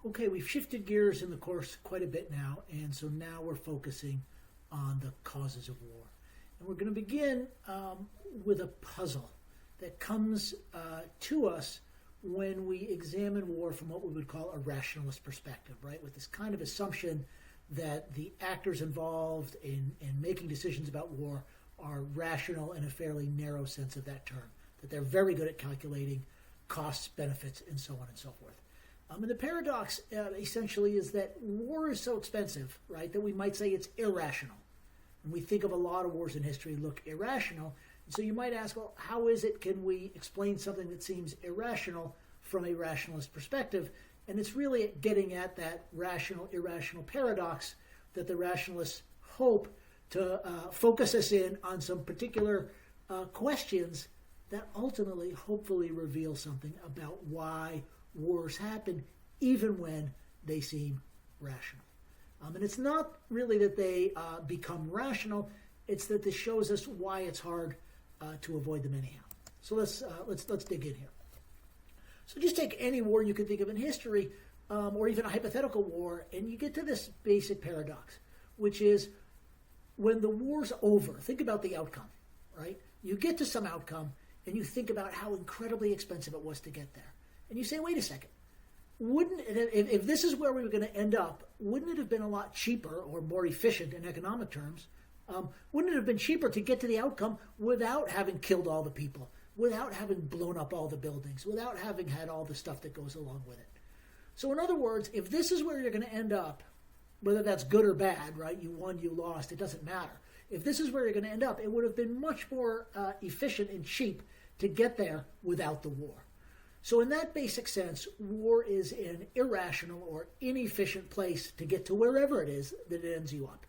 Okay, we've shifted gears in the course quite a bit now, and so now we're focusing on the causes of war. And we're going to begin with a puzzle that comes to us when we examine war from what we would call a rationalist perspective, right? With this kind of assumption that the actors involved in making decisions about war are rational in a fairly narrow sense of that term, that they're very good at calculating costs, benefits, and so on and so forth. And the paradox essentially is that war is so expensive, right, that we might say it's irrational. And we think of a lot of wars in history look irrational. And so you might ask, well, how is it can we explain something that seems irrational from a rationalist perspective? And it's really getting at that rational-irrational paradox that the rationalists hope to focus us in on some particular questions that ultimately, hopefully, reveal something about why wars happen, even when they seem rational. And it's not really that they become rational; it's that this shows us why it's hard to avoid them anyhow. So let's dig in here. So just take any war you could think of in history, or even a hypothetical war, and you get to this basic paradox, which is when the war's over, think about the outcome, right? You get to some outcome, and you think about how incredibly expensive it was to get there. And you say, wait a second, wouldn't it, if this is where we were going to end up, wouldn't it have been a lot cheaper or more efficient in economic terms? Wouldn't it have been cheaper to get to the outcome without having killed all the people, without having blown up all the buildings, without having had all the stuff that goes along with it? So in other words, if this is where you're going to end up, whether that's good or bad, right? You won, you lost, it doesn't matter. If this is where you're going to end up, it would have been much more efficient and cheap to get there without the war. So in that basic sense, war is an irrational or inefficient place to get to wherever it is that it ends you up.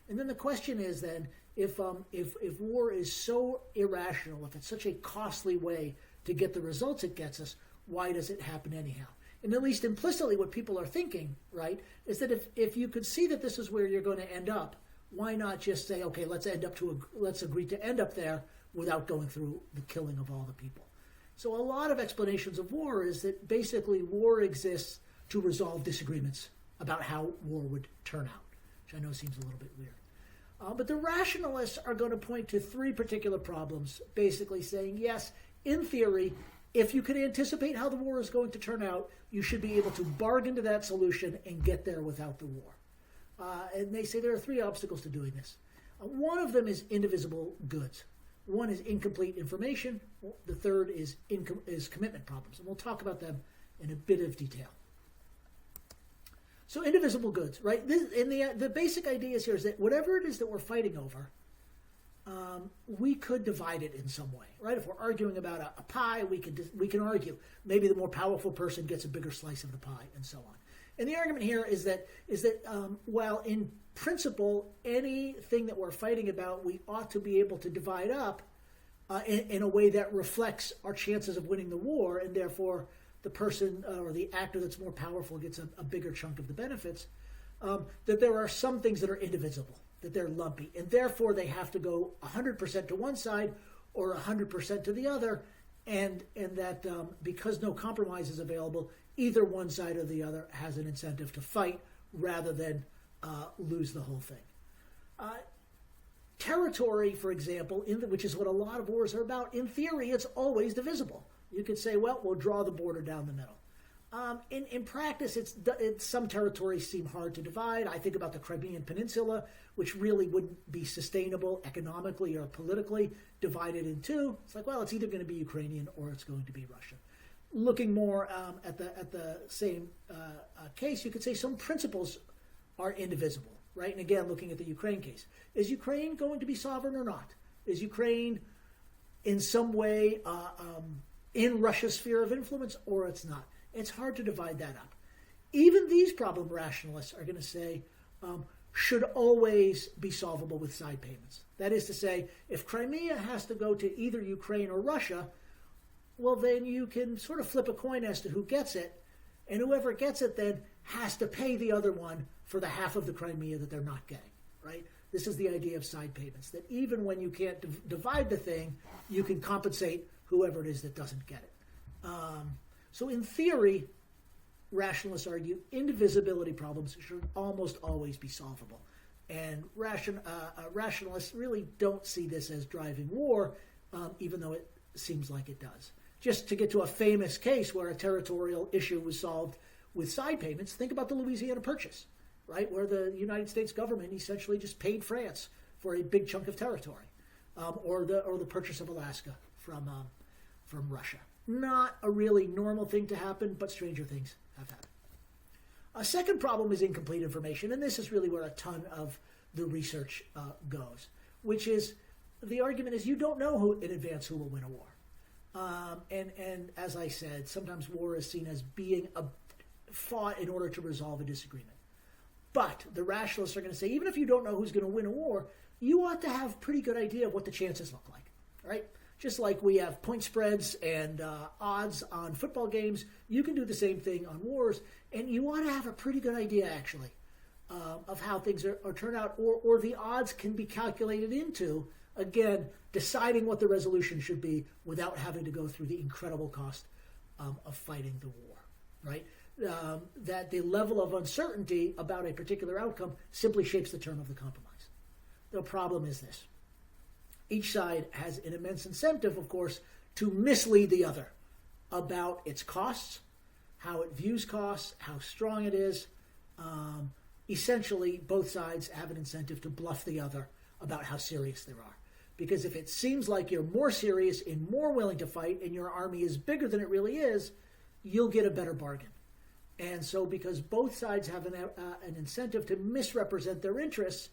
And then the question is then, if war is so irrational, if it's such a costly way to get the results it gets us, why does it happen anyhow? And at least implicitly what people are thinking, right, is that if you could see that this is where you're going to end up, why not just say, okay, let's agree to end up there without going through the killing of all the people? So a lot of explanations of war is that basically war exists to resolve disagreements about how war would turn out, which I know seems a little bit weird. But the rationalists are going to point to three particular problems, basically saying, yes, in theory, if you can anticipate how the war is going to turn out, you should be able to bargain to that solution and get there without the war. And they say there are three obstacles to doing this. One of them is indivisible goods. One is incomplete information. The third is commitment problems. And we'll talk about them in a bit of detail. So indivisible goods, right? The basic idea here is that whatever it is that we're fighting over, we could divide it in some way, right? If we're arguing about a pie, we can argue. Maybe the more powerful person gets a bigger slice of the pie, and so on. And the argument here is that while in principle anything that we're fighting about we ought to be able to divide up in a way that reflects our chances of winning the war, and therefore the person or the actor that's more powerful gets a bigger chunk of the benefits, that there are some things that are indivisible, that they're lumpy, and therefore they have to go 100% to one side or 100% to the other, and that because no compromise is available, either one side or the other has an incentive to fight rather than lose the whole thing. Territory, for example, which is what a lot of wars are about, in theory, it's always divisible. You could say, well, we'll draw the border down the middle. In practice, some territories seem hard to divide. I think about the Crimean Peninsula, which really wouldn't be sustainable economically or politically, divided in two. It's like, well, it's either going to be Ukrainian or it's going to be Russian. Looking more at the same case, you could say some principles are indivisible, right? And again, looking at the Ukraine case, is Ukraine going to be sovereign or not? Is Ukraine in some way in Russia's sphere of influence, or it's not? It's hard to divide that up. Even these problem rationalists are going to say should always be solvable with side payments. That is to say, if Crimea has to go to either Ukraine or Russia, well, then you can sort of flip a coin as to who gets it, and whoever gets it then has to pay the other one for the half of the Crimea that they're not getting, right? This is the idea of side payments, that even when you can't divide the thing, you can compensate whoever it is that doesn't get it. So in theory, rationalists argue indivisibility problems should almost always be solvable. And rationalists really don't see this as driving war, even though it seems like it does. Just to get to a famous case where a territorial issue was solved with side payments, think about the Louisiana Purchase, right, where the United States government essentially just paid France for a big chunk of territory, or the purchase of Alaska from Russia. Not a really normal thing to happen, but stranger things have happened. A second problem is incomplete information, and this is really where a ton of the research goes, which is the argument is you don't know who in advance who will win a war. And as I said, sometimes war is seen as being fought in order to resolve a disagreement. But the rationalists are going to say, even if you don't know who's going to win a war, you ought to have a pretty good idea of what the chances look like, right? Just like we have point spreads and odds on football games, you can do the same thing on wars, and you want to have a pretty good idea, actually, of how things are turned out, or the odds can be calculated into, again, deciding what the resolution should be without having to go through the incredible cost of fighting the war, right? That the level of uncertainty about a particular outcome simply shapes the term of the compromise. The problem is this. Each side has an immense incentive, of course, to mislead the other about its costs, how it views costs, how strong it is. Essentially, both sides have an incentive to bluff the other about how serious they are. Because if it seems like you're more serious and more willing to fight and your army is bigger than it really is, you'll get a better bargain. And so because both sides have an incentive to misrepresent their interests,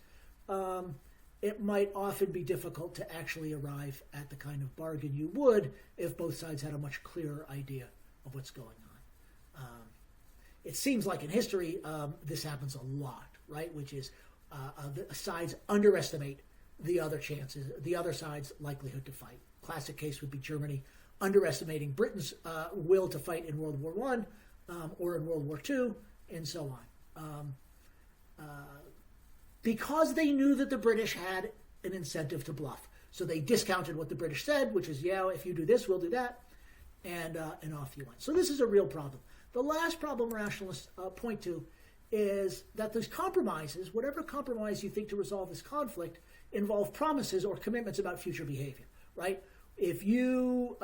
it might often be difficult to actually arrive at the kind of bargain you would if both sides had a much clearer idea of what's going on. It seems like in history this happens a lot, right? Which is the sides underestimate the other chances, the other side's likelihood to fight. Classic case would be Germany underestimating Britain's will to fight in World War I or in World War II, and so on. Because they knew that the British had an incentive to bluff. So they discounted what the British said, which is, yeah, if you do this, we'll do that, and off you went. So this is a real problem. The last problem rationalists point to is that these compromises, whatever compromise you think to resolve this conflict, involve promises or commitments about future behavior, right? If you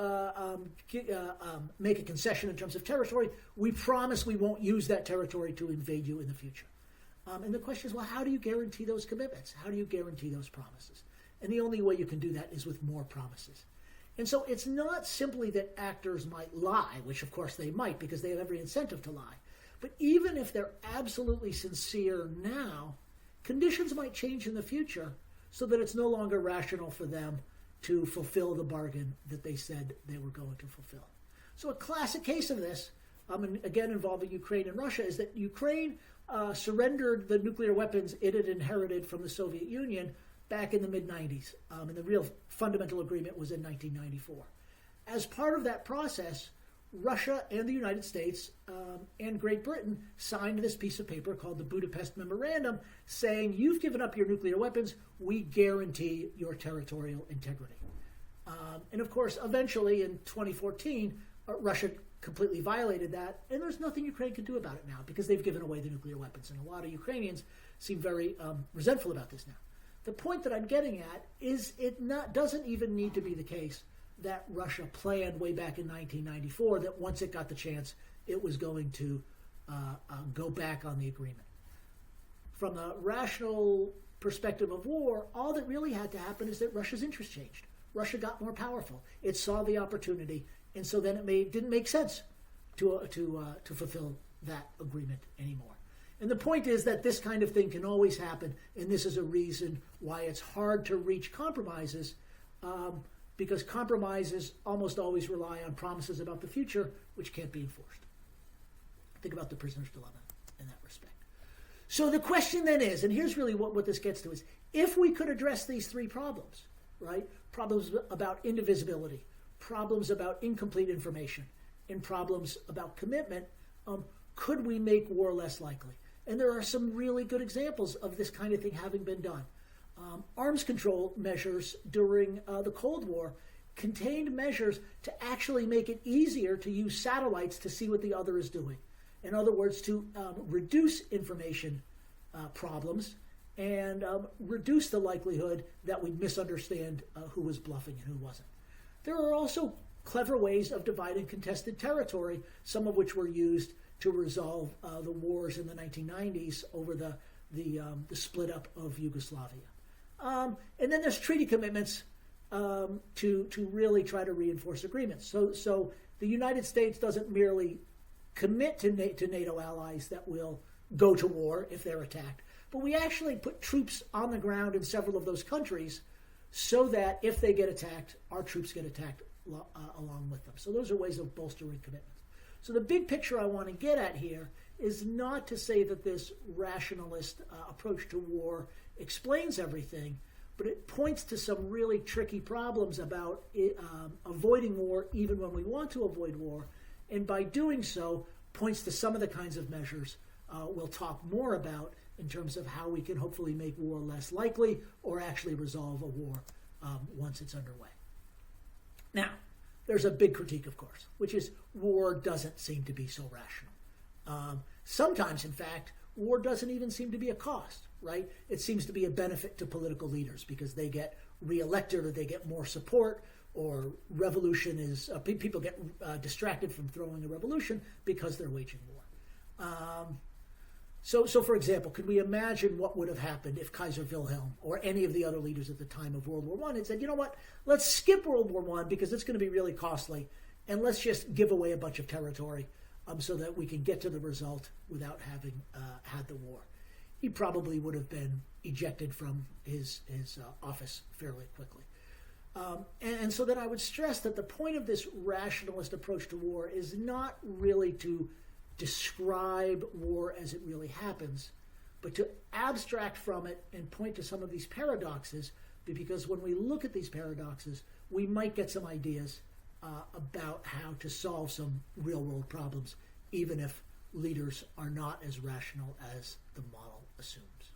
make a concession in terms of territory, we promise we won't use that territory to invade you in the future. And the question is, well, how do you guarantee those commitments? How do you guarantee those promises? And the only way you can do that is with more promises. And so it's not simply that actors might lie, which of course they might because they have every incentive to lie. But even if they're absolutely sincere now, conditions might change in the future so that it's no longer rational for them to fulfill the bargain that they said they were going to fulfill. So a classic case of this, again involving Ukraine and Russia, is that Ukraine surrendered the nuclear weapons it had inherited from the Soviet Union back in the mid-90s. And the real fundamental agreement was in 1994. As part of that process, Russia and the United States and Great Britain signed this piece of paper called the Budapest Memorandum saying, you've given up your nuclear weapons, we guarantee your territorial integrity. And of course, eventually in 2014, Russia completely violated that, and there's nothing Ukraine can do about it now because they've given away the nuclear weapons, and a lot of Ukrainians seem very resentful about this now. The point that I'm getting at is doesn't even need to be the case that Russia planned way back in 1994 that once it got the chance, it was going to go back on the agreement. From the rational perspective of war, all that really had to happen is that Russia's interest changed. Russia got more powerful. It saw the opportunity, and so then it didn't make sense to fulfill that agreement anymore. And the point is that this kind of thing can always happen, and this is a reason why it's hard to reach compromises, because compromises almost always rely on promises about the future, which can't be enforced. Think about the prisoner's dilemma in that respect. So the question then is, and here's really what this gets to, is if we could address these three problems, right? Problems about indivisibility, problems about incomplete information, and problems about commitment, could we make war less likely? And there are some really good examples of this kind of thing having been done. Arms control measures during the Cold War contained measures to actually make it easier to use satellites to see what the other is doing. In other words, to reduce information problems and reduce the likelihood that we misunderstand who was bluffing and who wasn't. There are also clever ways of dividing contested territory, some of which were used to resolve the wars in the 1990s over the split up of Yugoslavia. And then there's treaty commitments to really try to reinforce agreements. So the United States doesn't merely commit to NATO allies that will go to war if they're attacked, but we actually put troops on the ground in several of those countries so that if they get attacked, our troops get attacked along with them. So those are ways of bolstering commitments. So the big picture I want to get at here is not to say that this rationalist approach to war explains everything, but it points to some really tricky problems about avoiding war even when we want to avoid war, and by doing so points to some of the kinds of measures we'll talk more about in terms of how we can hopefully make war less likely or actually resolve a war once it's underway. Now, there's a big critique, of course, which is war doesn't seem to be so rational. Sometimes, in fact, war doesn't even seem to be a cost, right? It seems to be a benefit to political leaders because they get reelected or they get more support, or revolution is people get distracted from throwing a revolution because they're waging war. So for example, could we imagine what would have happened if Kaiser Wilhelm or any of the other leaders at the time of World War I had said, you know what, let's skip World War I because it's going to be really costly, and let's just give away a bunch of territory so that we can get to the result without having had the war. He probably would have been ejected from his office fairly quickly. And so then I would stress that the point of this rationalist approach to war is not really to describe war as it really happens, but to abstract from it and point to some of these paradoxes, because when we look at these paradoxes, we might get some ideas about how to solve some real-world problems, even if leaders are not as rational as the model assumes.